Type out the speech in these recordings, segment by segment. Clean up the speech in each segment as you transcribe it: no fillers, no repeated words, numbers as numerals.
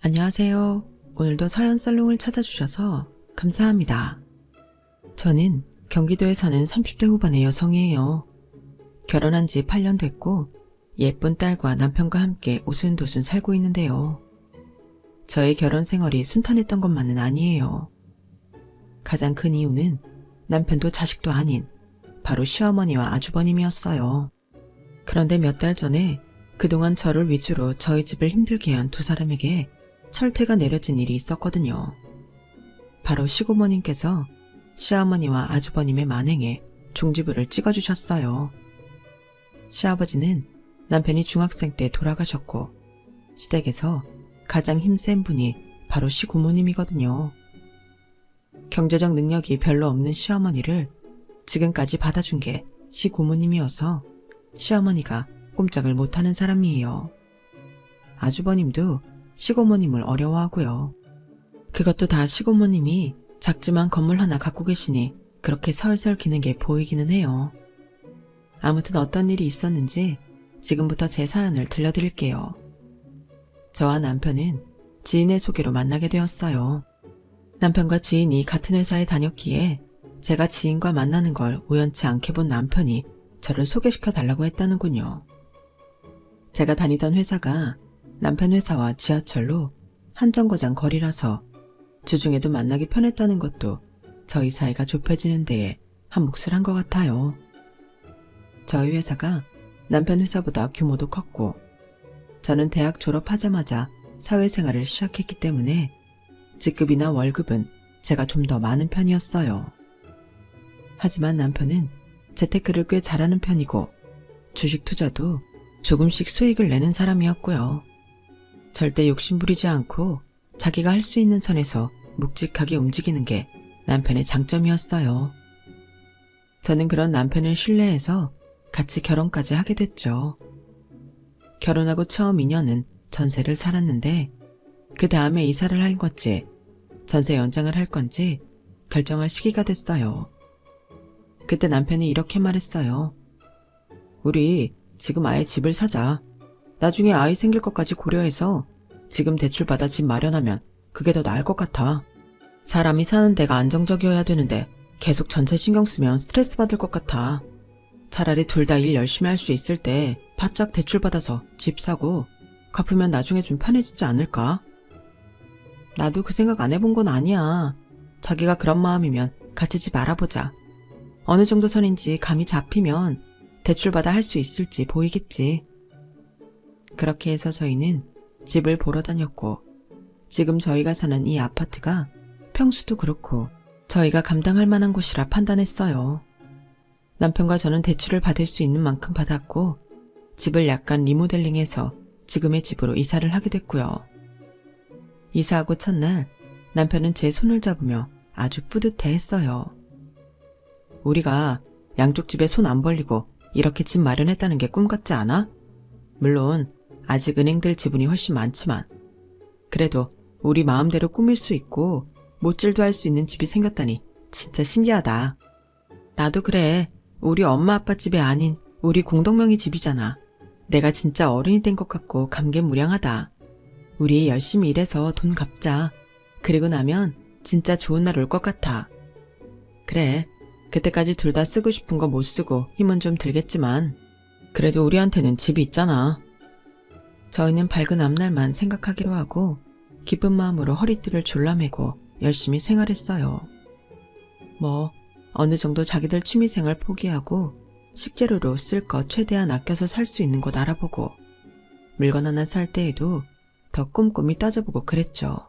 안녕하세요. 오늘도 서현살롱을 찾아주셔서 감사합니다. 저는 경기도에 사는 30대 후반의 여성이에요. 결혼한 지 8년 됐고 예쁜 딸과 남편과 함께 오순도순 살고 있는데요. 저의 결혼 생활이 순탄했던 것만은 아니에요. 가장 큰 이유는 남편도 자식도 아닌 바로 시어머니와 아주버님이었어요. 그런데 몇 달 전에 그동안 저를 위주로 저희 집을 힘들게 한 두 사람에게 철퇴가 내려진 일이 있었거든요. 바로 시고모님께서 시어머니와 아주버님의 만행에 종지부를 찍어주셨어요. 시아버지는 남편이 중학생 때 돌아가셨고 시댁에서 가장 힘센 분이 바로 시고모님이거든요. 경제적 능력이 별로 없는 시어머니를 지금까지 받아준 게 시고모님이어서 시어머니가 꼼짝을 못하는 사람이에요. 아주버님도 시고모님을 어려워하고요. 그것도 다 시고모님이 작지만 건물 하나 갖고 계시니 그렇게 설설 기는 게 보이기는 해요. 아무튼 어떤 일이 있었는지 지금부터 제 사연을 들려드릴게요. 저와 남편은 지인의 소개로 만나게 되었어요. 남편과 지인이 같은 회사에 다녔기에 제가 지인과 만나는 걸 우연치 않게 본 남편이 저를 소개시켜 달라고 했다는군요. 제가 다니던 회사가 남편 회사와 지하철로 한 정거장 거리라서 주중에도 만나기 편했다는 것도 저희 사이가 좁혀지는 데에 한 몫을 한 것 같아요. 저희 회사가 남편 회사보다 규모도 컸고 저는 대학 졸업하자마자 사회생활을 시작했기 때문에 직급이나 월급은 제가 좀 더 많은 편이었어요. 하지만 남편은 재테크를 꽤 잘하는 편이고 주식 투자도 조금씩 수익을 내는 사람이었고요. 절대 욕심부리지 않고 자기가 할 수 있는 선에서 묵직하게 움직이는 게 남편의 장점이었어요. 저는 그런 남편을 신뢰해서 같이 결혼까지 하게 됐죠. 결혼하고 처음 2년은 전세를 살았는데 그 다음에 이사를 할 건지 전세 연장을 할 건지 결정할 시기가 됐어요. 그때 남편이 이렇게 말했어요. 우리 지금 아예 집을 사자. 나중에 아이 생길 것까지 고려해서 지금 대출받아 집 마련하면 그게 더 나을 것 같아. 사람이 사는 데가 안정적이어야 되는데 계속 전세 신경 쓰면 스트레스 받을 것 같아. 차라리 둘 다 일 열심히 할 수 있을 때 바짝 대출받아서 집 사고 갚으면 나중에 좀 편해지지 않을까? 나도 그 생각 안 해본 건 아니야. 자기가 그런 마음이면 같이 집 알아보자. 어느 정도 선인지 감이 잡히면 대출받아 할 수 있을지 보이겠지. 그렇게 해서 저희는 집을 보러 다녔고 지금 저희가 사는 이 아파트가 평수도 그렇고 저희가 감당할 만한 곳이라 판단했어요. 남편과 저는 대출을 받을 수 있는 만큼 받았고 집을 약간 리모델링해서 지금의 집으로 이사를 하게 됐고요. 이사하고 첫날 남편은 제 손을 잡으며 아주 뿌듯해했어요. 우리가 양쪽 집에 손 안 벌리고 이렇게 집 마련했다는 게 꿈 같지 않아? 물론 아직 은행들 지분이 훨씬 많지만 그래도 우리 마음대로 꾸밀 수 있고 못질도 할 수 있는 집이 생겼다니 진짜 신기하다. 나도 그래. 우리 엄마 아빠 집이 아닌 우리 공동명의 집이잖아. 내가 진짜 어른이 된 것 같고 감개무량하다. 우리 열심히 일해서 돈 갚자. 그리고 나면 진짜 좋은 날 올 것 같아. 그래. 그때까지 둘 다 쓰고 싶은 거 못 쓰고 힘은 좀 들겠지만 그래도 우리한테는 집이 있잖아. 저희는 밝은 앞날만 생각하기로 하고 기쁜 마음으로 허리띠를 졸라매고 열심히 생활했어요. 뭐 어느 정도 자기들 취미생활 포기하고 식재료로 쓸 것 최대한 아껴서 살 수 있는 곳 알아보고 물건 하나 살 때에도 더 꼼꼼히 따져보고 그랬죠.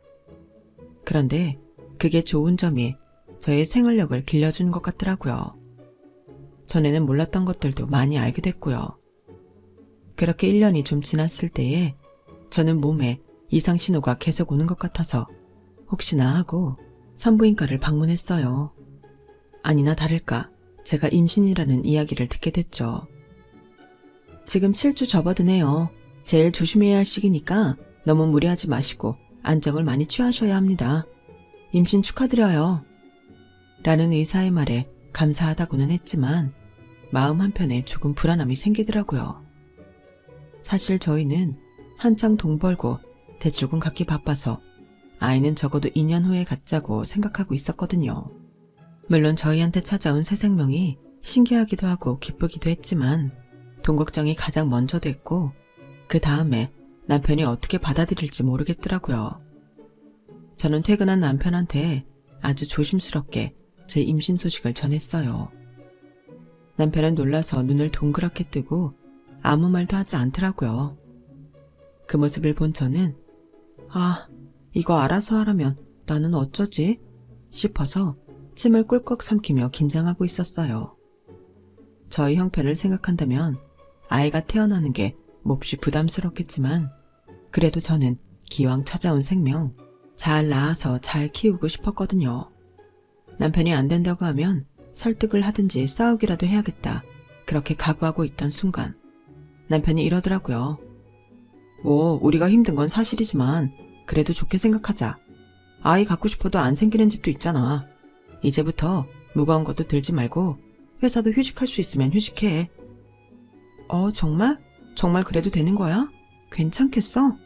그런데 그게 좋은 점이 저의 생활력을 길러주는 것 같더라고요. 전에는 몰랐던 것들도 많이 알게 됐고요. 그렇게 1년이 좀 지났을 때에 저는 몸에 이상 신호가 계속 오는 것 같아서 혹시나 하고 산부인과를 방문했어요. 아니나 다를까 제가 임신이라는 이야기를 듣게 됐죠. 지금 7주 접어드네요. 제일 조심해야 할 시기니까 너무 무리하지 마시고 안정을 많이 취하셔야 합니다. 임신 축하드려요. 라는 의사의 말에 감사하다고는 했지만 마음 한편에 조금 불안함이 생기더라고요. 사실 저희는 한창 돈 벌고 대출금 갚기 바빠서 아이는 적어도 2년 후에 갖자고 생각하고 있었거든요. 물론 저희한테 찾아온 새 생명이 신기하기도 하고 기쁘기도 했지만 돈 걱정이 가장 먼저 됐고 그 다음에 남편이 어떻게 받아들일지 모르겠더라고요. 저는 퇴근한 남편한테 아주 조심스럽게 제 임신 소식을 전했어요. 남편은 놀라서 눈을 동그랗게 뜨고 아무 말도 하지 않더라고요. 그 모습을 본 저는 이거 알아서 하라면 나는 어쩌지? 싶어서 침을 꿀꺽 삼키며 긴장하고 있었어요. 저희 형편을 생각한다면 아이가 태어나는 게 몹시 부담스럽겠지만 그래도 저는 기왕 찾아온 생명 잘 낳아서 잘 키우고 싶었거든요. 남편이 안 된다고 하면 설득을 하든지 싸우기라도 해야겠다. 그렇게 각오하고 있던 순간 남편이 이러더라고요. 뭐 우리가 힘든 건 사실이지만 그래도 좋게 생각하자. 아이 갖고 싶어도 안 생기는 집도 있잖아. 이제부터 무거운 것도 들지 말고 회사도 휴직할 수 있으면 휴직해. 정말? 정말 그래도 되는 거야? 괜찮겠어?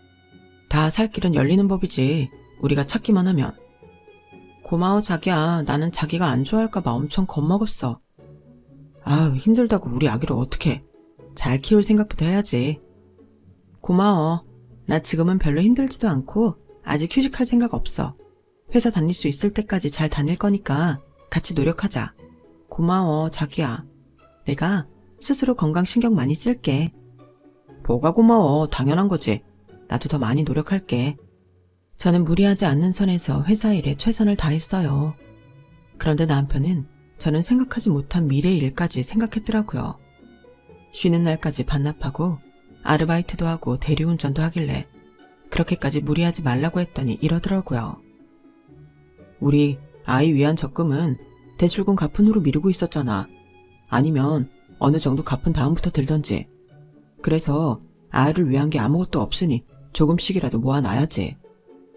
다 살 길은 열리는 법이지. 우리가 찾기만 하면. 고마워 자기야. 나는 자기가 안 좋아할까봐 엄청 겁먹었어. 힘들다고 우리 아기를 어떡해. 잘 키울 생각부터 해야지. 고마워. 나 지금은 별로 힘들지도 않고 아직 휴직할 생각 없어. 회사 다닐 수 있을 때까지 잘 다닐 거니까 같이 노력하자. 고마워 자기야. 내가 스스로 건강 신경 많이 쓸게. 뭐가 고마워. 당연한 거지. 나도 더 많이 노력할게. 저는 무리하지 않는 선에서 회사 일에 최선을 다했어요. 그런데 남편은 저는 생각하지 못한 미래 일까지 생각했더라고요. 쉬는 날까지 반납하고 아르바이트도 하고 대리운전도 하길래 그렇게까지 무리하지 말라고 했더니 이러더라고요. 우리 아이 위안 적금은 대출금 갚은 후로 미루고 있었잖아. 아니면 어느 정도 갚은 다음부터 들던지. 그래서 아이를 위한 게 아무것도 없으니 조금씩이라도 모아놔야지.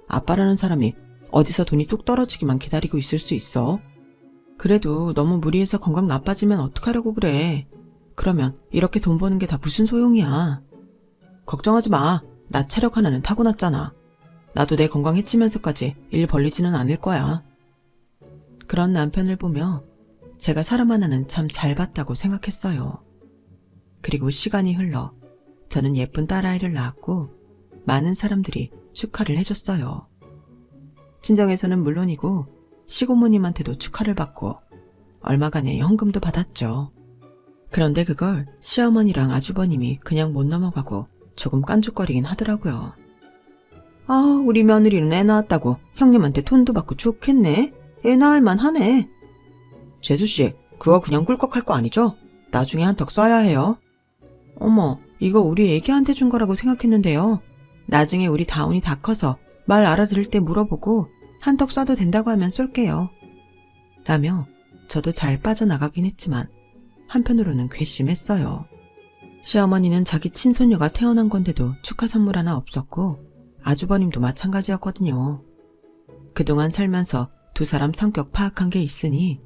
아빠라는 사람이 어디서 돈이 뚝 떨어지기만 기다리고 있을 수 있어? 그래도 너무 무리해서 건강 나빠지면 어떡하려고 그래. 그러면 이렇게 돈 버는 게 다 무슨 소용이야. 걱정하지 마. 나 체력 하나는 타고났잖아. 나도 내 건강 해치면서까지 일 벌리지는 않을 거야. 그런 남편을 보며 제가 사람 하나는 참 잘 봤다고 생각했어요. 그리고 시간이 흘러 저는 예쁜 딸아이를 낳았고 많은 사람들이 축하를 해줬어요. 친정에서는 물론이고 시고모님한테도 축하를 받고 얼마간의 현금도 받았죠. 그런데 그걸 시어머니랑 아주버님이 그냥 못 넘어가고 조금 깐죽거리긴 하더라고요. 우리 며느리는 애 낳았다고 형님한테 돈도 받고 좋겠네. 애 낳을만 하네. 재수씨, 그거 그냥 꿀꺽할 거 아니죠? 나중에 한턱 쏴야 해요. 어머, 이거 우리 애기한테 준 거라고 생각했는데요. 나중에 우리 다운이 다 커서 말 알아들을 때 물어보고 한턱 쏴도 된다고 하면 쏠게요. 라며 저도 잘 빠져나가긴 했지만 한편으로는 괘씸했어요. 시어머니는 자기 친손녀가 태어난 건데도 축하 선물 하나 없었고 아주버님도 마찬가지였거든요. 그동안 살면서 두 사람 성격 파악한 게 있으니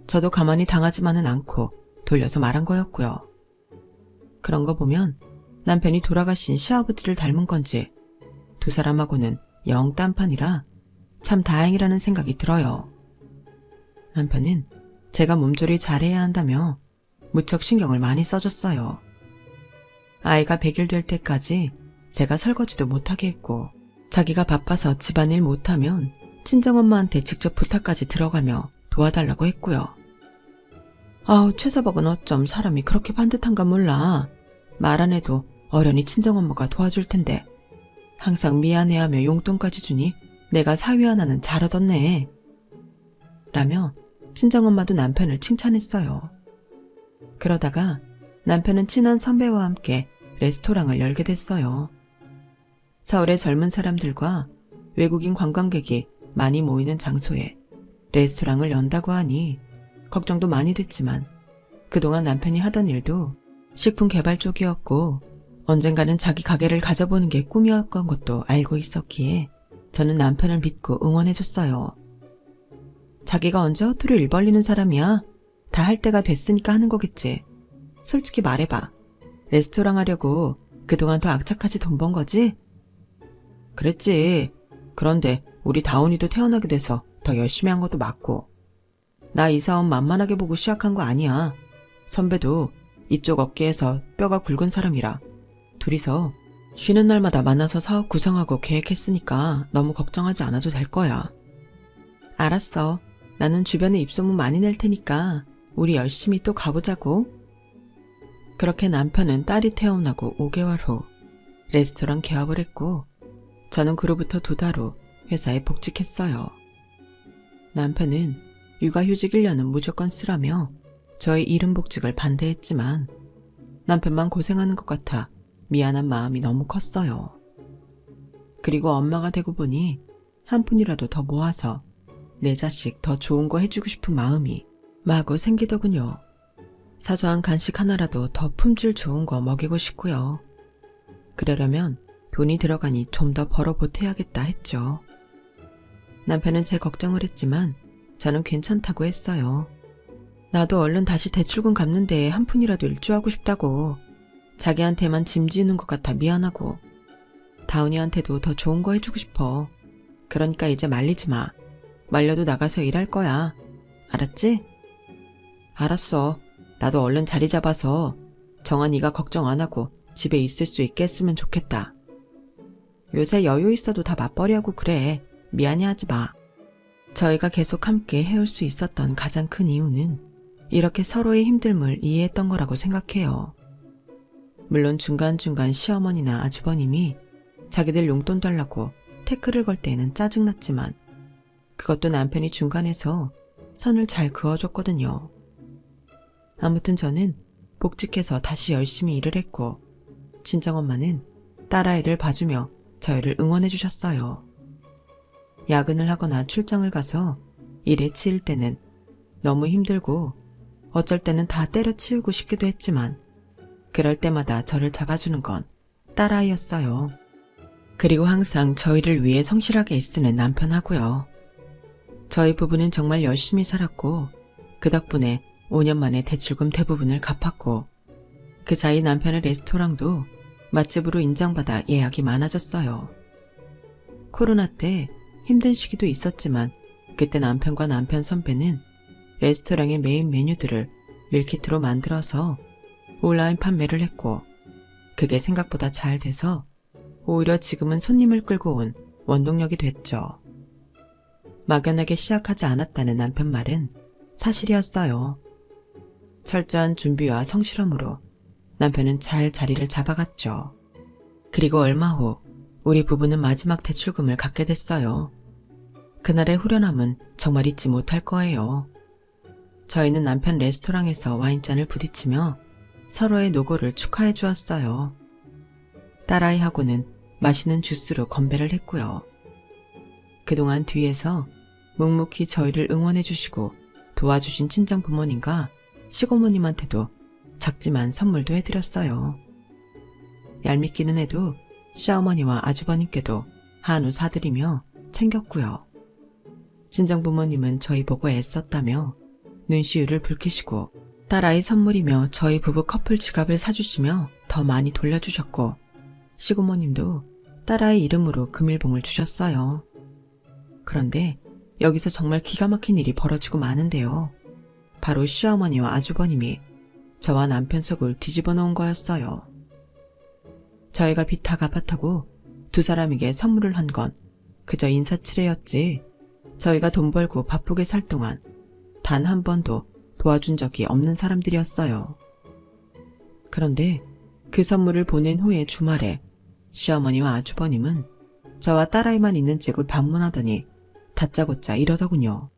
저도 가만히 당하지만은 않고 돌려서 말한 거였고요. 그런 거 보면 남편이 돌아가신 시아버지를 닮은 건지 두 사람하고는 영 딴판이라 참 다행이라는 생각이 들어요. 남편은 제가 몸조리 잘해야 한다며 무척 신경을 많이 써줬어요. 아이가 100일 될 때까지 제가 설거지도 못하게 했고 자기가 바빠서 집안일 못하면 친정엄마한테 직접 부탁까지 들어가며 도와달라고 했고요. 최서복은 어쩜 사람이 그렇게 반듯한가 몰라. 말 안 해도 어련히 친정엄마가 도와줄 텐데 항상 미안해하며 용돈까지 주니 내가 사위 하나는 잘 얻었네. 라며 친정엄마도 남편을 칭찬했어요. 그러다가 남편은 친한 선배와 함께 레스토랑을 열게 됐어요. 서울의 젊은 사람들과 외국인 관광객이 많이 모이는 장소에 레스토랑을 연다고 하니 걱정도 많이 됐지만 그동안 남편이 하던 일도 식품 개발 쪽이었고 언젠가는 자기 가게를 가져보는 게 꿈이었던 것도 알고 있었기에 저는 남편을 믿고 응원해줬어요. 자기가 언제 허투루 일 벌리는 사람이야? 다 할 때가 됐으니까 하는 거겠지. 솔직히 말해봐. 레스토랑 하려고 그동안 더 악착같이 돈 번 거지? 그랬지. 그런데 우리 다운이도 태어나게 돼서 더 열심히 한 것도 맞고. 나 이 사업 만만하게 보고 시작한 거 아니야. 선배도 이쪽 업계에서 뼈가 굵은 사람이라 둘이서 쉬는 날마다 만나서 사업 구성하고 계획했으니까 너무 걱정하지 않아도 될 거야. 알았어. 나는 주변에 입소문 많이 낼 테니까 우리 열심히 또 가보자고. 그렇게 남편은 딸이 태어나고 5개월 후 레스토랑 개업을 했고 저는 그로부터 2달 후 회사에 복직했어요. 남편은 육아휴직 1년은 무조건 쓰라며 저의 이른 복직을 반대했지만 남편만 고생하는 것 같아 미안한 마음이 너무 컸어요. 그리고 엄마가 되고 보니 한 푼이라도 더 모아서 내 자식 더 좋은 거 해주고 싶은 마음이 마구 생기더군요. 사소한 간식 하나라도 더 품질 좋은 거 먹이고 싶고요. 그러려면 돈이 들어가니 좀 더 벌어 보태야겠다 했죠. 남편은 제 걱정을 했지만 저는 괜찮다고 했어요. 나도 얼른 다시 대출금 갚는 데에 한 푼이라도 일조하고 싶다고. 자기한테만 짐 지우는 것 같아 미안하고. 다운이한테도 더 좋은 거 해주고 싶어. 그러니까 이제 말리지 마. 말려도 나가서 일할 거야. 알았지? 알았어. 나도 얼른 자리 잡아서 정한이가 걱정 안 하고 집에 있을 수 있게 했으면 좋겠다. 요새 여유 있어도 다 맞벌이하고 그래. 미안해하지 마. 저희가 계속 함께 해올 수 있었던 가장 큰 이유는 이렇게 서로의 힘듦을 이해했던 거라고 생각해요. 물론 중간중간 시어머니나 아주버님이 자기들 용돈 달라고 태클을 걸 때에는 짜증났지만 그것도 남편이 중간에서 선을 잘 그어줬거든요. 아무튼 저는 복직해서 다시 열심히 일을 했고 친정엄마는 딸아이를 봐주며 저희를 응원해 주셨어요. 야근을 하거나 출장을 가서 일에 치일 때는 너무 힘들고 어쩔 때는 다 때려치우고 싶기도 했지만 그럴 때마다 저를 잡아주는 건 딸아이였어요. 그리고 항상 저희를 위해 성실하게 애쓰는 남편하고요. 저희 부부는 정말 열심히 살았고 그 덕분에 5년 만에 대출금 대부분을 갚았고 그 사이 남편의 레스토랑도 맛집으로 인정받아 예약이 많아졌어요. 코로나 때 힘든 시기도 있었지만 그때 남편과 남편 선배는 레스토랑의 메인 메뉴들을 밀키트로 만들어서 온라인 판매를 했고 그게 생각보다 잘 돼서 오히려 지금은 손님을 끌고 온 원동력이 됐죠. 막연하게 시작하지 않았다는 남편 말은 사실이었어요. 철저한 준비와 성실함으로 남편은 잘 자리를 잡아갔죠. 그리고 얼마 후 우리 부부는 마지막 대출금을 갚게 됐어요. 그날의 후련함은 정말 잊지 못할 거예요. 저희는 남편 레스토랑에서 와인잔을 부딪히며 서로의 노고를 축하해 주었어요. 딸아이하고는 맛있는 주스로 건배를 했고요. 그동안 뒤에서 묵묵히 저희를 응원해 주시고 도와주신 친정 부모님과 시고모님한테도 작지만 선물도 해드렸어요. 얄밉기는 해도 시어머니와 아주버님께도 한우 사드리며 챙겼고요. 친정 부모님은 저희 보고 애썼다며 눈시울을 붉히시고 딸아이 선물이며 저희 부부 커플 지갑을 사주시며 더 많이 돌려주셨고 시고모님도 딸아이 이름으로 금일봉을 주셨어요. 그런데 여기서 정말 기가 막힌 일이 벌어지고 마는데요. 바로 시어머니와 아주버님이 저와 남편 속을 뒤집어 놓은 거였어요. 저희가 빚다 갚았다고 두 사람에게 선물을 한 건 그저 인사치레였지 저희가 돈 벌고 바쁘게 살 동안 단 한 번도 도와준 적이 없는 사람들이었어요. 그런데 그 선물을 보낸 후에 주말에 시어머니와 아주버님은 저와 딸아이만 있는 집을 방문하더니 다짜고짜 이러더군요.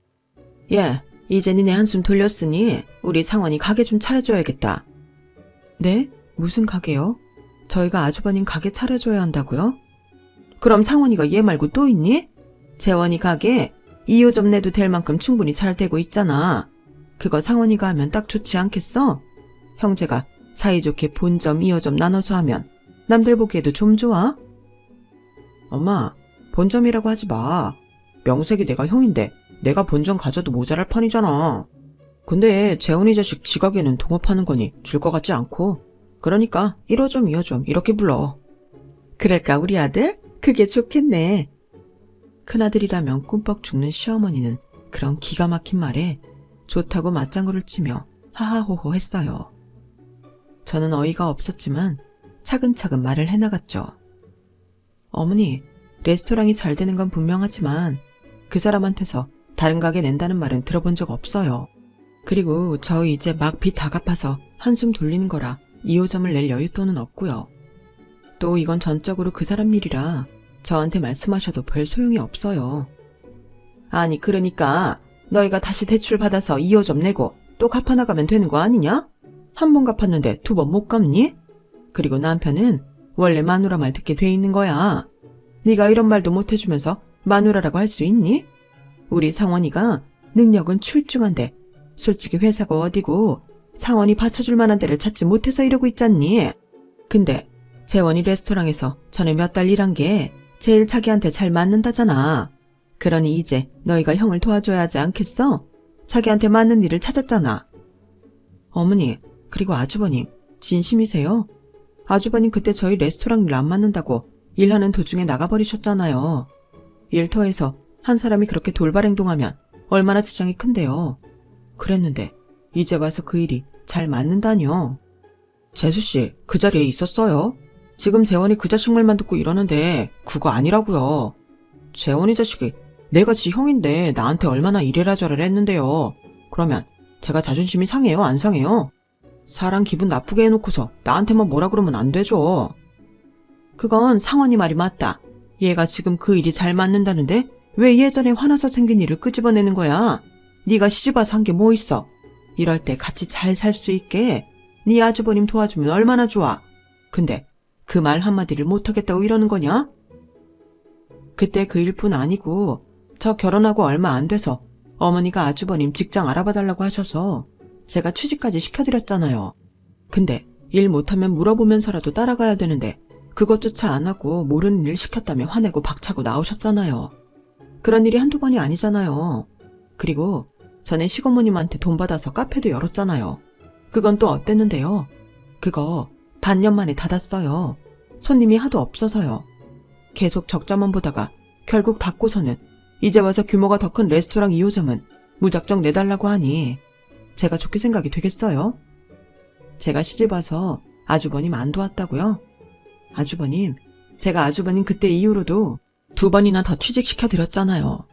예, 이제 니네 한숨 돌렸으니 우리 상원이 가게 좀 차려줘야겠다. 네? 무슨 가게요? 저희가 아주버님 가게 차려줘야 한다고요? 그럼 상원이가 얘 말고 또 있니? 재원이 가게 2호점 내도 될 만큼 충분히 잘 되고 있잖아. 그거 상원이가 하면 딱 좋지 않겠어? 형제가 사이좋게 본점 2호점 나눠서 하면 남들 보기에도 좀 좋아? 엄마, 본점이라고 하지 마. 명색이 내가 형인데 내가 본점 가져도 모자랄 판이잖아. 근데 재훈이 자식 지가게는 동업하는 거니 줄 것 같지 않고 그러니까 1호점 2호점 이렇게 불러. 그럴까 우리 아들? 그게 좋겠네. 큰아들이라면 꿈뻑 죽는 시어머니는 그런 기가 막힌 말에 좋다고 맞장구를 치며 하하호호 했어요. 저는 어이가 없었지만 차근차근 말을 해나갔죠. 어머니, 레스토랑이 잘 되는 건 분명하지만 그 사람한테서 다른 가게 낸다는 말은 들어본 적 없어요. 그리고 저 이제 막 빚 다 갚아서 한숨 돌리는 거라 2호점을 낼 여윳돈은 없고요. 또 이건 전적으로 그 사람 일이라 저한테 말씀하셔도 별 소용이 없어요. 아니 그러니까 너희가 다시 대출 받아서 2호점 내고 또 갚아나가면 되는 거 아니냐? 한 번 갚았는데 2번 못 갚니? 그리고 남편은 원래 마누라 말 듣게 돼 있는 거야. 네가 이런 말도 못 해주면서 마누라라고 할 수 있니? 우리 상원이가 능력은 출중한데 솔직히 회사가 어디고 상원이 받쳐줄 만한 데를 찾지 못해서 이러고 있잖니. 근데 재원이 레스토랑에서 전에 몇 달 일한 게 제일 자기한테 잘 맞는다잖아. 그러니 이제 너희가 형을 도와줘야 하지 않겠어? 자기한테 맞는 일을 찾았잖아. 어머니, 그리고 아주버님, 진심이세요? 아주버님 그때 저희 레스토랑 일 안 맞는다고 일하는 도중에 나가버리셨잖아요. 일터에서 한 사람이 그렇게 돌발 행동하면 얼마나 지장이 큰데요. 그랬는데 이제 와서 그 일이 잘 맞는다뇨. 재수씨, 그 자리에 있었어요? 지금 재원이 그 자식 말만 듣고 이러는데 그거 아니라고요. 재원이 자식이 내가 지 형인데 나한테 얼마나 이래라 저래라 했는데요. 그러면 제가 자존심이 상해요, 안 상해요? 사람 기분 나쁘게 해놓고서 나한테만 뭐라 그러면 안 되죠. 그건 상원이 말이 맞다. 얘가 지금 그 일이 잘 맞는다는데 왜 예전에 화나서 생긴 일을 끄집어내는 거야? 네가 시집와서 한 게 뭐 있어? 이럴 때 같이 잘 살 수 있게 네 아주버님 도와주면 얼마나 좋아. 근데 그 말 한마디를 못하겠다고 이러는 거냐? 그때 그 일뿐 아니고 저 결혼하고 얼마 안 돼서 어머니가 아주버님 직장 알아봐달라고 하셔서 제가 취직까지 시켜드렸잖아요. 근데 일 못하면 물어보면서라도 따라가야 되는데 그것조차 안 하고 모르는 일 시켰다며 화내고 박차고 나오셨잖아요. 그런 일이 한두 번이 아니잖아요. 그리고 전에 시고모님한테 돈 받아서 카페도 열었잖아요. 그건 또 어땠는데요? 그거 반년 만에 닫았어요. 손님이 하도 없어서요. 계속 적자만 보다가 결국 닫고서는 이제 와서 규모가 더 큰 레스토랑 2호점은 무작정 내달라고 하니 제가 좋게 생각이 되겠어요? 제가 시집와서 아주버님 안 도왔다고요? 아주버님, 제가 아주버님 그때 이후로도 2번이나 더 취직시켜드렸잖아요.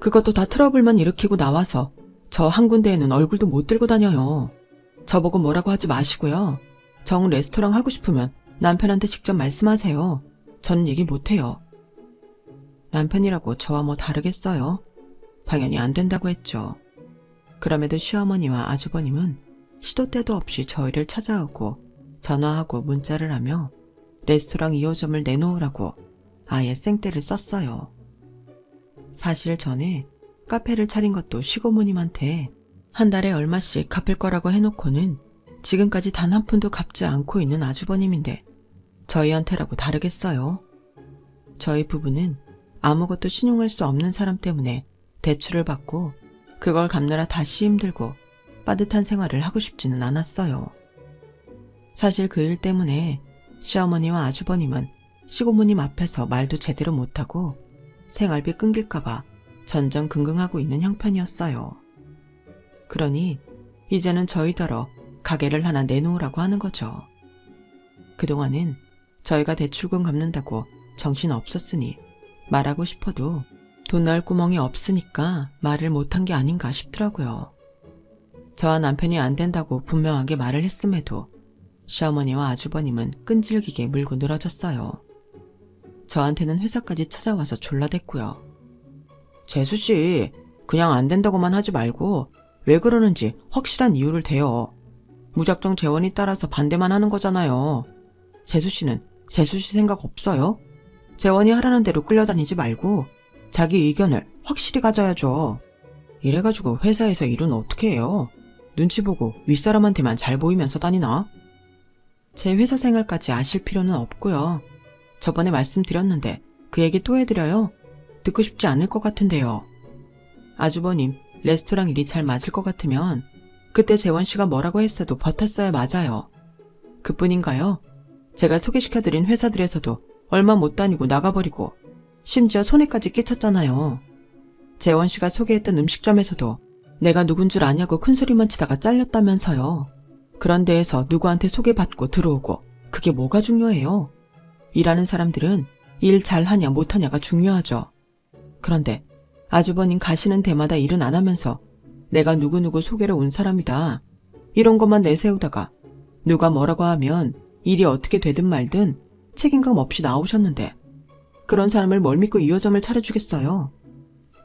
그것도 다 트러블만 일으키고 나와서 저 한 군데에는 얼굴도 못 들고 다녀요. 저보고 뭐라고 하지 마시고요. 정 레스토랑 하고 싶으면 남편한테 직접 말씀하세요. 전 얘기 못해요. 남편이라고 저와 뭐 다르겠어요? 당연히 안 된다고 했죠. 그럼에도 시어머니와 아주버님은 시도 때도 없이 저희를 찾아오고 전화하고 문자를 하며 레스토랑 2호점을 내놓으라고 아예 생떼를 썼어요. 사실 전에 카페를 차린 것도 시고모님한테 한 달에 얼마씩 갚을 거라고 해놓고는 지금까지 단 한 푼도 갚지 않고 있는 아주버님인데 저희한테라고 다르겠어요. 저희 부부는 아무것도 신용할 수 없는 사람 때문에 대출을 받고 그걸 갚느라 다시 힘들고 빠듯한 생활을 하고 싶지는 않았어요. 사실 그 일 때문에 시어머니와 아주버님은 시고모님 앞에서 말도 제대로 못하고 생활비 끊길까봐 전전긍긍하고 있는 형편이었어요. 그러니 이제는 저희더러 가게를 하나 내놓으라고 하는 거죠. 그동안은 저희가 대출금 갚는다고 정신 없었으니 말하고 싶어도 돈 넣을 구멍이 없으니까 말을 못한 게 아닌가 싶더라고요. 저와 남편이 안 된다고 분명하게 말을 했음에도 시어머니와 아주버님은 끈질기게 물고 늘어졌어요. 저한테는 회사까지 찾아와서 졸라댔고요. 재수씨, 그냥 안 된다고만 하지 말고 왜 그러는지 확실한 이유를 대요. 무작정 재원이 따라서 반대만 하는 거잖아요. 재수씨는 재수씨 생각 없어요? 재원이 하라는 대로 끌려다니지 말고 자기 의견을 확실히 가져야죠. 이래가지고 회사에서 일은 어떻게 해요? 눈치 보고 윗사람한테만 잘 보이면서 다니나? 제 회사 생활까지 아실 필요는 없고요. 저번에 말씀드렸는데 그 얘기 또 해드려요? 듣고 싶지 않을 것 같은데요. 아주버님, 레스토랑 일이 잘 맞을 것 같으면 그때 재원씨가 뭐라고 했어도 버텼어야 맞아요. 그뿐인가요? 제가 소개시켜드린 회사들에서도 얼마 못 다니고 나가버리고 심지어 손해까지 끼쳤잖아요. 재원 씨가 소개했던 음식점에서도 내가 누군 줄 아냐고 큰소리만 치다가 잘렸다면서요. 그런 데에서 누구한테 소개받고 들어오고 그게 뭐가 중요해요? 일하는 사람들은 일 잘하냐 못하냐가 중요하죠. 그런데 아주버님 가시는 데마다 일은 안 하면서 내가 누구누구 소개로 온 사람이다, 이런 것만 내세우다가 누가 뭐라고 하면 일이 어떻게 되든 말든 책임감 없이 나오셨는데 그런 사람을 뭘 믿고 2호점을 차려주겠어요.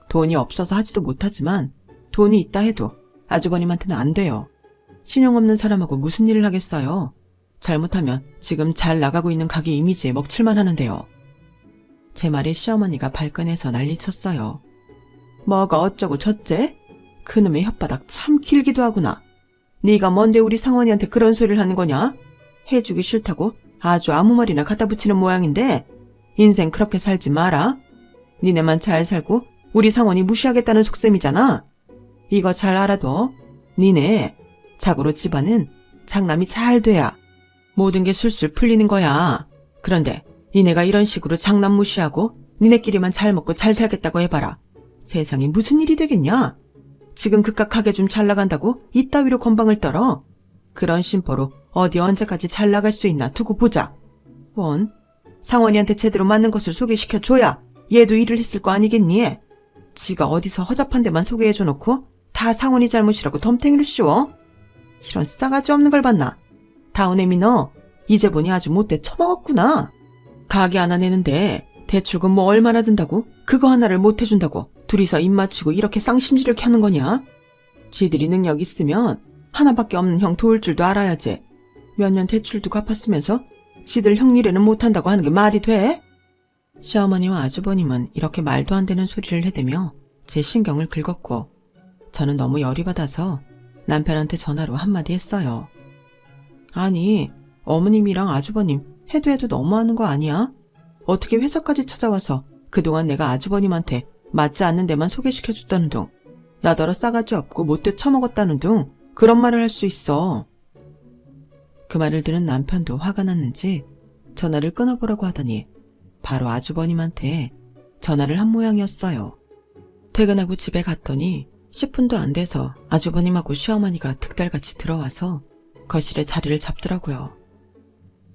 돈이 없어서 하지도 못하지만 돈이 있다 해도 아주버님한테는 안 돼요. 신용 없는 사람하고 무슨 일을 하겠어요. 잘못하면 지금 잘 나가고 있는 가게 이미지에 먹칠만 하는데요. 제 말에 시어머니가 발끈해서 난리쳤어요. 뭐가 어쩌고 저째? 그놈의 혓바닥 참 길기도 하구나. 네가 뭔데 우리 상원이한테 그런 소리를 하는 거냐? 해주기 싫다고 아주 아무 말이나 갖다 붙이는 모양인데 인생 그렇게 살지 마라. 니네만 잘 살고 우리 상원이 무시하겠다는 속셈이잖아. 이거 잘 알아둬. 니네 자고로 집안은 장남이 잘 돼야 모든 게 술술 풀리는 거야. 그런데 니네가 이런 식으로 장남 무시하고 니네끼리만 잘 먹고 잘 살겠다고 해봐라. 세상에 무슨 일이 되겠냐? 지금 그깟 가게 좀 잘 나간다고 이따위로 건방을 떨어? 그런 심보로 어디 언제까지 잘 나갈 수 있나 두고 보자. 원, 상원이한테 제대로 맞는 것을 소개시켜줘야 얘도 일을 했을 거 아니겠니? 지가 어디서 허접한 데만 소개해줘놓고 다 상원이 잘못이라고 덤탱이를 씌워? 이런 싸가지 없는 걸 봤나? 다운애미 너 이제 보니 아주 못돼 처먹었구나. 가게 하나 내는데 대출금 뭐 얼마나 든다고 그거 하나를 못 해준다고 둘이서 입 맞추고 이렇게 쌍심지를 켜는 거냐? 지들이 능력 있으면 하나밖에 없는 형 도울 줄도 알아야지. 몇 년 대출도 갚았으면서 지들 형 일에는 못한다고 하는 게 말이 돼? 시어머니와 아주버님은 이렇게 말도 안 되는 소리를 해대며 제 신경을 긁었고 저는 너무 열이 받아서 남편한테 전화로 한마디 했어요. 아니, 어머님이랑 아주버님 해도 너무하는 거 아니야? 어떻게 회사까지 찾아와서 그동안 내가 아주버님한테 맞지 않는 데만 소개시켜줬다는 둥, 나더러 싸가지 없고 못돼 처먹었다는 둥 그런 말을 할 수 있어. 그 말을 들은 남편도 화가 났는지 전화를 끊어보라고 하더니 바로 아주버님한테 전화를 한 모양이었어요. 퇴근하고 집에 갔더니 10분도 안 돼서 아주버님하고 시어머니가 득달같이 들어와서 거실에 자리를 잡더라고요.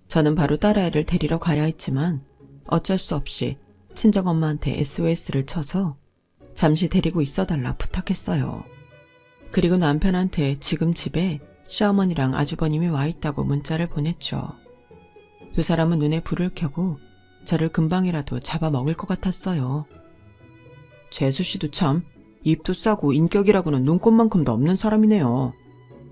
저는 바로 딸아이를 데리러 가야 했지만 어쩔 수 없이 친정엄마한테 SOS를 쳐서 잠시 데리고 있어달라 부탁했어요. 그리고 남편한테 지금 집에 시어머니랑 아주버님이 와 있다고 문자를 보냈죠. 두 사람은 눈에 불을 켜고 저를 금방이라도 잡아먹을 것 같았어요. 재수씨도 참 입도 싸고 인격이라고는 눈꼽만큼도 없는 사람이네요.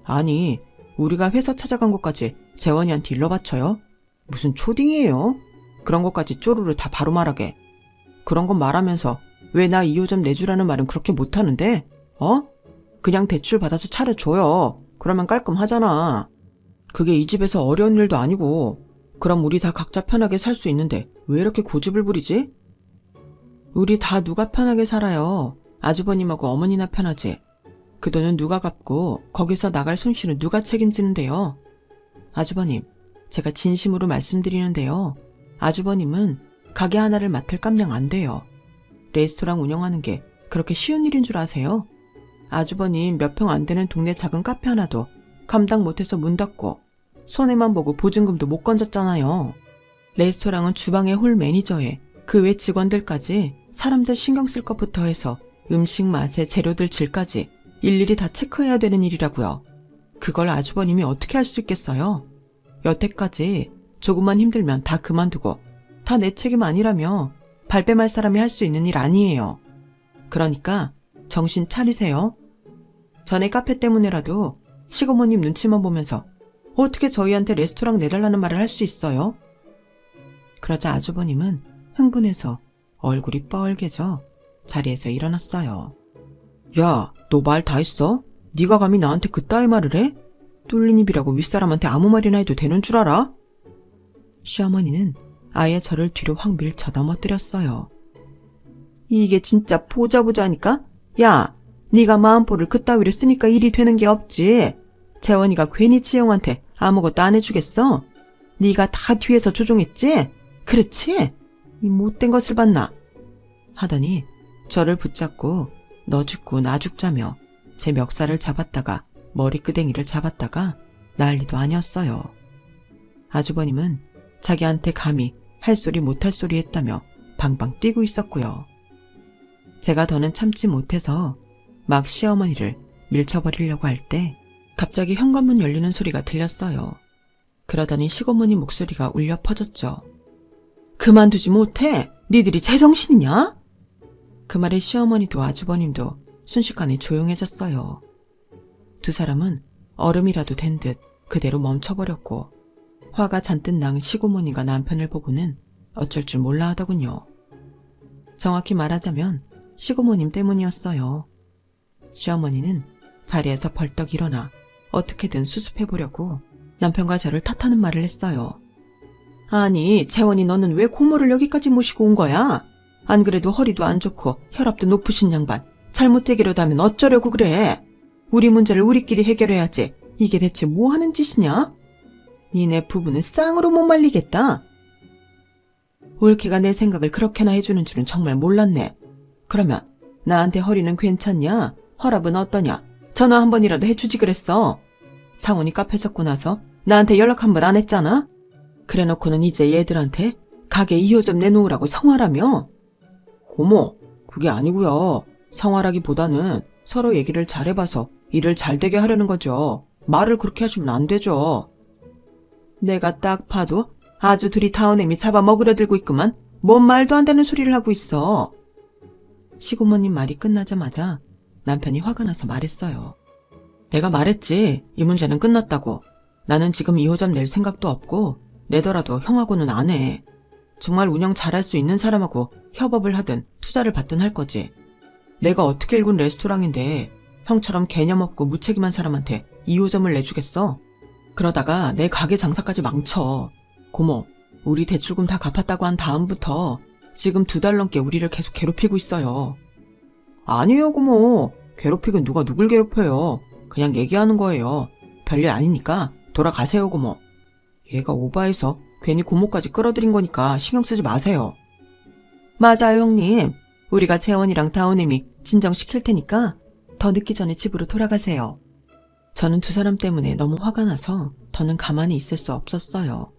아니, 우리가 회사 찾아간 것까지 재원이한테 일러 바쳐요? 무슨 초딩이에요? 그런 것까지 쪼르르 다 바로 말하게. 그런 건 말하면서 왜 나 2호점 내주라는 말은 그렇게 못하는데? 그냥 대출 받아서 차려줘요. 그러면 깔끔하잖아. 그게 이 집에서 어려운 일도 아니고 그럼 우리 다 각자 편하게 살 수 있는데 왜 이렇게 고집을 부리지? 우리 다 누가 편하게 살아요. 아주버님하고 어머니나 편하지. 그 돈은 누가 갚고 거기서 나갈 손실은 누가 책임지는데요. 아주버님, 제가 진심으로 말씀드리는데요. 아주버님은 가게 하나를 맡을 깜냥 안 돼요. 레스토랑 운영하는 게 그렇게 쉬운 일인 줄 아세요? 아주버님 몇 평 안 되는 동네 작은 카페 하나도 감당 못해서 문 닫고 손해만 보고 보증금도 못 건졌잖아요. 레스토랑은 주방의 홀 매니저에 그 외 직원들까지 사람들 신경 쓸 것부터 해서 음식 맛에 재료들 질까지 일일이 다 체크해야 되는 일이라고요. 그걸 아주버님이 어떻게 할 수 있겠어요? 여태까지 조금만 힘들면 다 그만두고 다 내 책임 아니라며 발뺌할 사람이 할 수 있는 일 아니에요. 그러니까 정신 차리세요. 전에 카페 때문에라도 시고모님 눈치만 보면서 어떻게 저희한테 레스토랑 내달라는 말을 할 수 있어요? 그러자 아주버님은 흥분해서 얼굴이 뻘개져 자리에서 일어났어요. 야, 너 말 다 했어? 네가 감히 나한테 그따위 말을 해? 뚫린 입이라고 윗사람한테 아무 말이나 해도 되는 줄 알아? 시어머니는 아예 저를 뒤로 확 밀쳐 넘어뜨렸어요. 이게 진짜 보자보자하니까? 야, 네가 마음보를 그따위로 쓰니까 일이 되는 게 없지. 재원이가 괜히 지영한테 아무것도 안 해주겠어? 네가 다 뒤에서 조종했지? 그렇지? 이 못된 것을 봤나? 하더니 저를 붙잡고 너 죽고 나 죽자며 제 멱살을 잡았다가 머리끄댕이를 잡았다가 난리도 아니었어요. 아주버님은 자기한테 감히 할 소리 못할 소리 했다며 방방 뛰고 있었고요. 제가 더는 참지 못해서 막 시어머니를 밀쳐버리려고 할 때 갑자기 현관문 열리는 소리가 들렸어요. 그러더니 시고모니 목소리가 울려 퍼졌죠. 그만두지 못해? 니들이 제정신이냐? 그 말에 시어머니도 아주버님도 순식간에 조용해졌어요. 두 사람은 얼음이라도 된 듯 그대로 멈춰버렸고 화가 잔뜩 난 시고모니가 남편을 보고는 어쩔 줄 몰라 하더군요. 정확히 말하자면 시고모님 때문이었어요. 시어머니는 자리에서 벌떡 일어나 어떻게든 수습해보려고 남편과 저를 탓하는 말을 했어요. 아니, 채원이 너는 왜 고모를 여기까지 모시고 온 거야? 안 그래도 허리도 안 좋고 혈압도 높으신 양반. 잘못 해결하다 하면 어쩌려고 그래? 우리 문제를 우리끼리 해결해야지. 이게 대체 뭐 하는 짓이냐? 니네 부부는 쌍으로 못 말리겠다. 올케가 내 생각을 그렇게나 해주는 줄은 정말 몰랐네. 그러면 나한테 허리는 괜찮냐? 혈압은 어떠냐? 전화 한 번이라도 해주지 그랬어. 상훈이 카페 접고 나서 나한테 연락 한 번 안 했잖아? 그래놓고는 이제 얘들한테 가게 2호점 내놓으라고 성화라며? 고모, 그게 아니고요. 성화라기보다는 서로 얘기를 잘해봐서 일을 잘 되게 하려는 거죠. 말을 그렇게 하시면 안 되죠. 내가 딱 봐도 아주 둘이 타오냄이 잡아먹으려 들고 있구만. 뭔 말도 안 되는 소리를 하고 있어. 시고모님 말이 끝나자마자 남편이 화가 나서 말했어요. 내가 말했지. 이 문제는 끝났다고. 나는 지금 2호점 낼 생각도 없고 내더라도 형하고는 안 해. 정말 운영 잘할 수 있는 사람하고 협업을 하든 투자를 받든 할 거지. 내가 어떻게 일군 레스토랑인데 형처럼 개념 없고 무책임한 사람한테 2호점을 내주겠어? 그러다가 내 가게 장사까지 망쳐. 고모, 우리 대출금 다 갚았다고 한 다음부터 지금 2달 넘게 우리를 계속 괴롭히고 있어요. 아니에요, 고모. 괴롭히긴 누가 누굴 괴롭혀요. 그냥 얘기하는 거예요. 별일 아니니까 돌아가세요, 고모. 얘가 오바해서 괜히 고모까지 끌어들인 거니까 신경 쓰지 마세요. 맞아요, 형님. 우리가 재원이랑 다운님이 진정시킬 테니까 더 늦기 전에 집으로 돌아가세요. 저는 두 사람 때문에 너무 화가 나서 더는 가만히 있을 수 없었어요.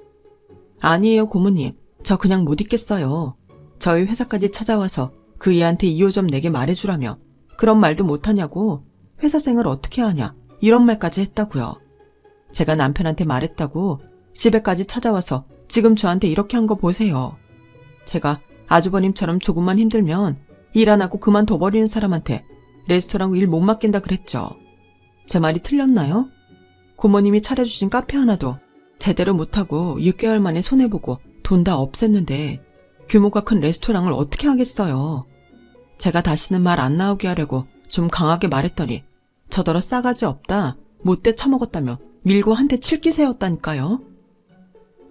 아니에요, 고모님. 저 그냥 못 있겠어요. 저희 회사까지 찾아와서 그 애한테 2호점 내게 말해주라며 그런 말도 못하냐고 회사 생활 어떻게 하냐 이런 말까지 했다고요. 제가 남편한테 말했다고 집에까지 찾아와서 지금 저한테 이렇게 한 거 보세요. 제가 아주버님처럼 조금만 힘들면 일 안 하고 그만둬버리는 사람한테 레스토랑 일 못 맡긴다 그랬죠. 제 말이 틀렸나요? 고모님이 차려주신 카페 하나도 제대로 못하고 6개월 만에 손해보고 돈 다 없앴는데 규모가 큰 레스토랑을 어떻게 하겠어요. 제가 다시는 말 안 나오게 하려고 좀 강하게 말했더니 저더러 싸가지 없다, 못돼 처먹었다며 밀고 한 대 칠 기세였다니까요.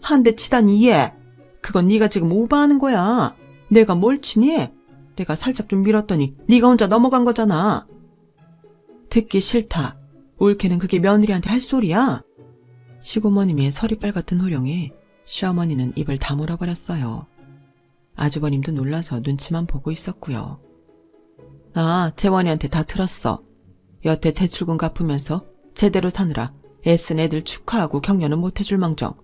한 대 치다니 얘. 그건 네가 지금 오버하는 거야. 내가 뭘 치니? 내가 살짝 좀 밀었더니 네가 혼자 넘어간 거잖아. 듣기 싫다. 올케는 그게 며느리한테 할 소리야? 시고모님의 서리빨 같은 호령에 시어머니는 입을 다물어버렸어요. 아주버님도 놀라서 눈치만 보고 있었고요. 아, 재원이한테 다 들었어. 여태 대출금 갚으면서 제대로 사느라 애쓴 애들 축하하고 격려는 못해줄 망정.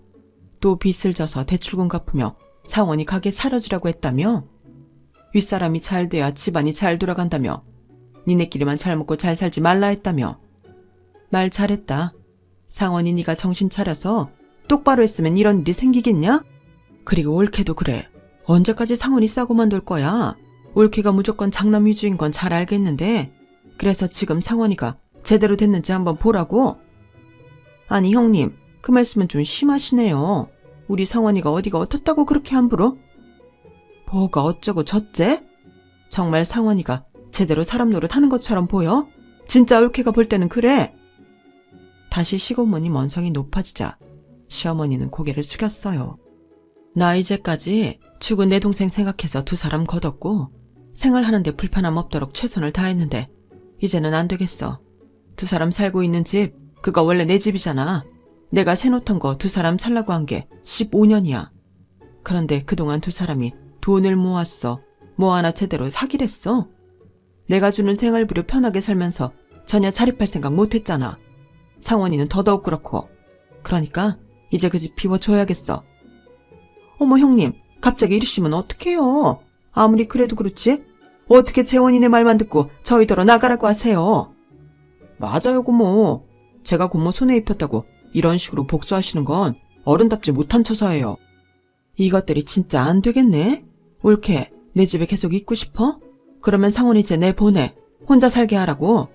또 빚을 져서 대출금 갚으며 상원이 가게 차려주라고 했다며? 윗사람이 잘 돼야 집안이 잘 돌아간다며? 니네끼리만 잘 먹고 잘 살지 말라 했다며? 말 잘했다. 상원이 네가 정신 차려서 똑바로 했으면 이런 일이 생기겠냐? 그리고 올케도 그래. 언제까지 상원이 싸고만 돌 거야? 올케가 무조건 장남 위주인 건 잘 알겠는데 그래서 지금 상원이가 제대로 됐는지 한번 보라고? 아니 형님, 그 말씀은 좀 심하시네요. 우리 상원이가 어디가 어떻다고 그렇게 함부로? 뭐가 어쩌고 저째? 정말 상원이가 제대로 사람 노릇하는 것처럼 보여? 진짜 올케가 볼 때는 그래? 다시 시고모님 언성이 높아지자 시어머니는 고개를 숙였어요. 나 이제까지 죽은 내 동생 생각해서 두 사람 거뒀고 생활하는데 불편함 없도록 최선을 다했는데 이제는 안 되겠어. 두 사람 살고 있는 집, 그거 원래 내 집이잖아. 내가 새 놓던 거 두 사람 살라고 한 게 15년이야. 그런데 그동안 두 사람이 돈을 모았어. 뭐 하나 제대로 사기를 했어? 내가 주는 생활비로 편하게 살면서 전혀 자립할 생각 못했잖아. 상원이는 더더욱 그렇고. 그러니까 이제 그 집 비워줘야겠어. 어머 형님, 갑자기 이러시면 어떡해요. 아무리 그래도 그렇지? 어떻게 재원이네 말만 듣고 저희더러 나가라고 하세요. 맞아요 고모. 제가 고모 손에 입혔다고 이런 식으로 복수하시는 건 어른답지 못한 처사예요. 이것들이 진짜 안 되겠네. 올케, 내 집에 계속 있고 싶어? 그러면 상원이 이제 내보내. 혼자 살게 하라고.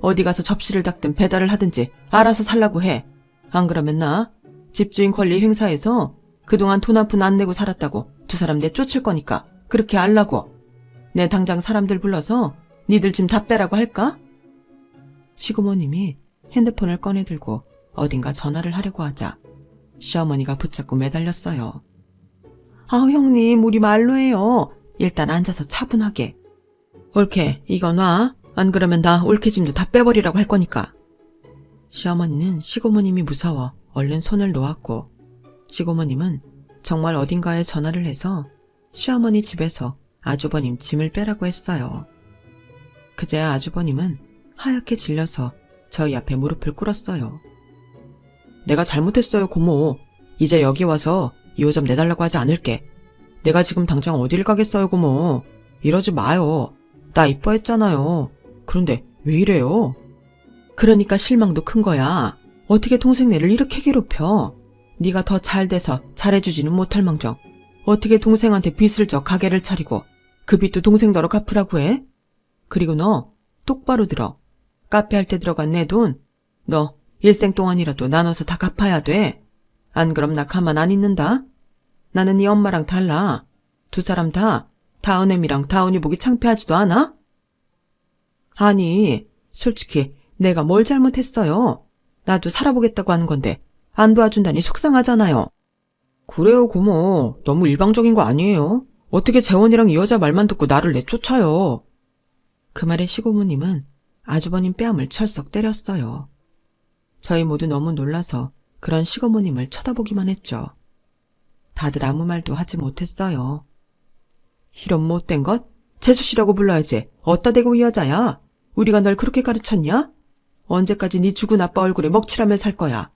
어디 가서 접시를 닦든 배달을 하든지 알아서 살라고 해. 안 그러면 나 집주인 권리 행사에서 그동안 돈 한 푼 안 내고 살았다고 두 사람 내쫓을 거니까 그렇게 알라고. 내 당장 사람들 불러서 니들 짐 다 빼라고 할까? 시고모님이 핸드폰을 꺼내들고 어딘가 전화를 하려고 하자 시어머니가 붙잡고 매달렸어요. 아 형님, 우리 말로 해요. 일단 앉아서 차분하게. 올케, 이거 놔. 안 그러면 나 올케 짐도 다 빼버리라고 할 거니까. 시어머니는 시고모님이 무서워 얼른 손을 놓았고, 시고모님은 정말 어딘가에 전화를 해서 시어머니 집에서 아주버님 짐을 빼라고 했어요. 그제야 아주버님은 하얗게 질려서 저희 앞에 무릎을 꿇었어요. 내가 잘못했어요 고모. 이제 여기 와서 이 옷 좀 내달라고 하지 않을게. 내가 지금 당장 어딜 가겠어요 고모. 이러지 마요. 나 이뻐했잖아요. 그런데 왜 이래요? 그러니까 실망도 큰 거야. 어떻게 동생네를 이렇게 괴롭혀. 네가 더 잘 돼서 잘해주지는 못할 망정 어떻게 동생한테 빚을 져 가게를 차리고 그 빚도 동생더러 갚으라고 해? 그리고 너 똑바로 들어. 카페 할 때 들어간 내 돈 너 일생 동안이라도 나눠서 다 갚아야 돼. 안 그럼 나 가만 안 있는다. 나는 네 엄마랑 달라. 두 사람 다 다은애미랑 다은이 보기 창피하지도 않아? 아니 솔직히 내가 뭘 잘못했어요. 나도 살아보겠다고 하는 건데 안 도와준다니 속상하잖아요. 그래요 고모. 너무 일방적인 거 아니에요? 어떻게 재원이랑 이 여자 말만 듣고 나를 내쫓아요. 그 말에 시고모님은 아주버님 뺨을 철썩 때렸어요. 저희 모두 너무 놀라서 그런 시고모님을 쳐다보기만 했죠. 다들 아무 말도 하지 못했어요. 이런 못된 것? 재수씨라고 불러야지. 어따 대고 이 여자야. 우리가 널 그렇게 가르쳤냐? 언제까지 네 죽은 아빠 얼굴에 먹칠하며 살 거야.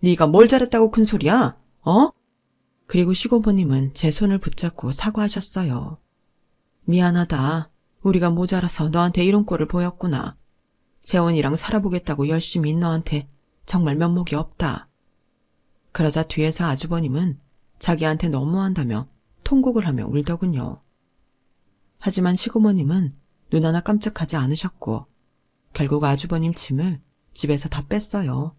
네가 뭘 잘했다고 큰 소리야? 어? 그리고 시고모님은 제 손을 붙잡고 사과하셨어요. 미안하다. 우리가 모자라서 너한테 이런 꼴을 보였구나. 재원이랑 살아보겠다고 열심히 인 너한테 정말 면목이 없다. 그러자 뒤에서 아주버님은 자기한테 너무한다며 통곡을 하며 울더군요. 하지만 시고모님은 눈 하나 깜짝하지 않으셨고 결국 아주버님 짐을 집에서 다 뺐어요.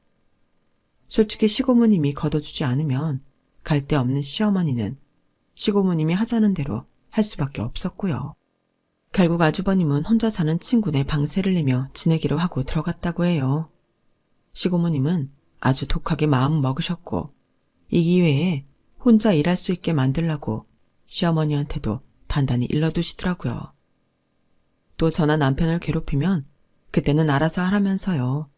솔직히 시고모님이 걷어주지 않으면 갈 데 없는 시어머니는 시고모님이 하자는 대로 할 수밖에 없었고요. 결국 아주버님은 혼자 사는 친구네 방세를 내며 지내기로 하고 들어갔다고 해요. 시고모님은 아주 독하게 마음 먹으셨고 이 기회에 혼자 일할 수 있게 만들라고 시어머니한테도 단단히 일러두시더라고요. 또 저나 남편을 괴롭히면 그때는 알아서 하라면서요.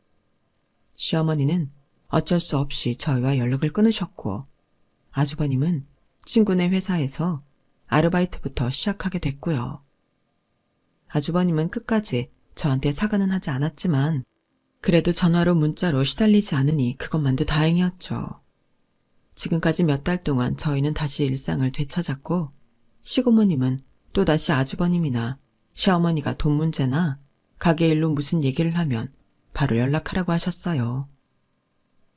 시어머니는 어쩔 수 없이 저희와 연락을 끊으셨고 아주버님은 친구네 회사에서 아르바이트부터 시작하게 됐고요. 아주버님은 끝까지 저한테 사과는 하지 않았지만 그래도 전화로 문자로 시달리지 않으니 그것만도 다행이었죠. 지금까지 몇 달 동안 저희는 다시 일상을 되찾았고 시고모님은 또다시 아주버님이나 시어머니가 돈 문제나 가게 일로 무슨 얘기를 하면 바로 연락하라고 하셨어요.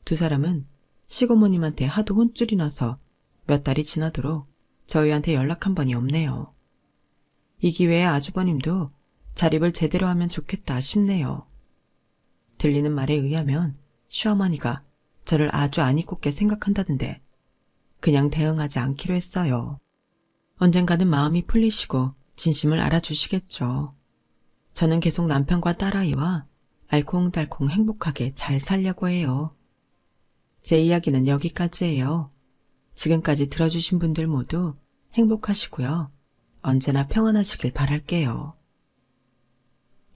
두 사람은 시고모님한테 하도 혼쭐이 나서 몇 달이 지나도록 저희한테 연락 한 번이 없네요. 이 기회에 아주버님도 자립을 제대로 하면 좋겠다 싶네요. 들리는 말에 의하면 시어머니가 저를 아주 안 이꼽게 생각한다던데 그냥 대응하지 않기로 했어요. 언젠가는 마음이 풀리시고 진심을 알아주시겠죠. 저는 계속 남편과 딸아이와 알콩달콩 행복하게 잘 살려고 해요. 제 이야기는 여기까지예요. 지금까지 들어주신 분들 모두 행복하시고요. 언제나 평안하시길 바랄게요.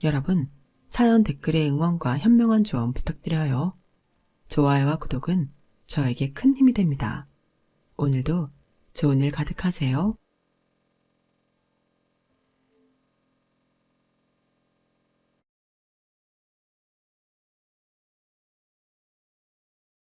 여러분, 사연 댓글에 응원과 현명한 조언 부탁드려요. 좋아요와 구독은 저에게 큰 힘이 됩니다. 오늘도 좋은 일 가득하세요.